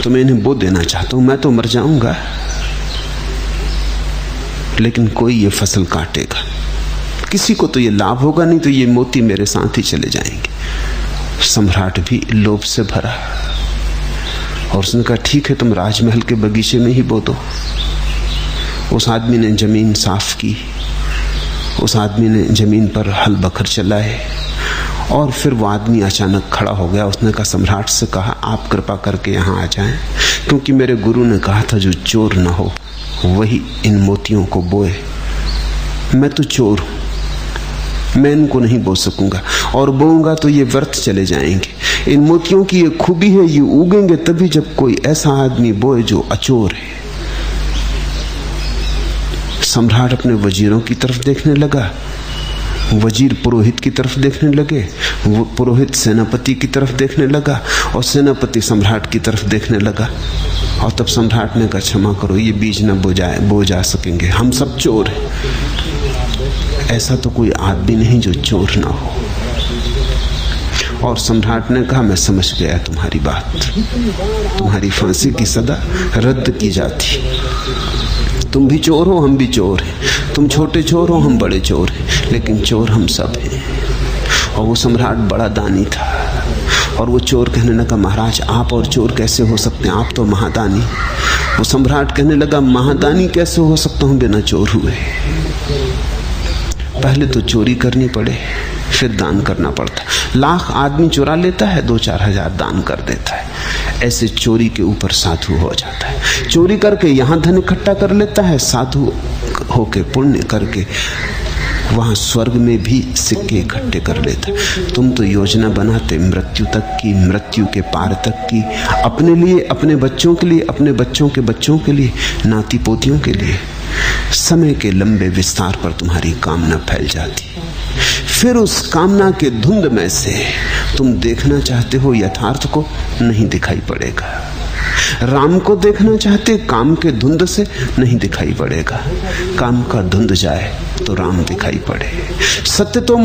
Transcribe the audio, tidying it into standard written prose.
तो मैं इन्हें बो देना चाहता हूं। मैं तो मर जाऊंगा, लेकिन कोई ये फसल काटेगा। किसी को तो ये लाभ होगा, नहीं तो ये मोती मेरे साथ ही चले जाएंगे। सम्राट भी लोभ से भरा, और उसने कहा ठीक है, तुम राजमहल के बगीचे में ही बो दो। उस आदमी ने जमीन साफ की, उस आदमी ने जमीन पर हल बखर चलाए, और फिर वो आदमी अचानक खड़ा हो गया। उसने कहा, सम्राट से कहा आप कृपा करके यहाँ आ जाएं, क्योंकि मेरे गुरु ने कहा था जो चोर न हो वही इन मोतियों को बोए। मैं तो चोर हूं, मैं इनको नहीं बो सकूंगा, और बोऊंगा तो ये व्यर्थ चले जाएंगे। इन मोतियों की ये खूबी है, ये उगेंगे तभी जब कोई ऐसा आदमी बोए जो अचोर है। सम्राट अपने वजीरों की तरफ देखने लगा, वजीर पुरोहित की तरफ देखने लगे, वो पुरोहित सेनापति की तरफ देखने लगा, और सेनापति सम्राट की तरफ देखने लगा। और तब सम्राट ने कहा, क्षमा करो, ये बीज न बो जा सकेंगे, हम सब चोर हैं। ऐसा तो कोई आदमी नहीं जो चोर ना हो। और सम्राट ने कहा, मैं समझ गया तुम्हारी बात, तुम्हारी फांसी की सजा रद्द की जाती। तुम भी चोर हो, हम भी चोर हैं, तुम छोटे चोर हो, हम बड़े चोर हैं, लेकिन चोर हम सब हैं। और वो सम्राट बड़ा दानी था, और वो चोर कहने लगा, महाराज आप और चोर कैसे हो सकते हैं, आप तो महादानी। वो सम्राट कहने लगा, महादानी कैसे हो सकता हूं बिना चोर हुए। पहले तो चोरी करनी पड़े, फिर दान करना पड़ता। लाख आदमी चुरा लेता है, 2-4 हजार दान कर देता है। ऐसे चोरी के ऊपर साधु हो जाता है। चोरी करके यहां धन इकट्ठा कर लेता है, साधु होके पुण्य करके वहां स्वर्ग में भी सिक्के इकट्ठे कर लेता है। तुम तो योजना बनाते मृत्यु तक की, मृत्यु के पार तक की, अपने लिए, अपने बच्चों के लिए, अपने बच्चों के बच्चों के लिए, नाती पोतियों के लिए। समय के लंबे विस्तार पर तुम्हारी कामना फैल जाती। फिर उस कामना के धुंध में से तुम देखना चाहते हो यथार्थ को, नहीं दिखाई पड़ेगा। राम को देखना चाहते, काम के धुंध से नहीं दिखाई पड़ेगा। काम का धुंध जाए तो राम दिखाई पड़े। सत्य तो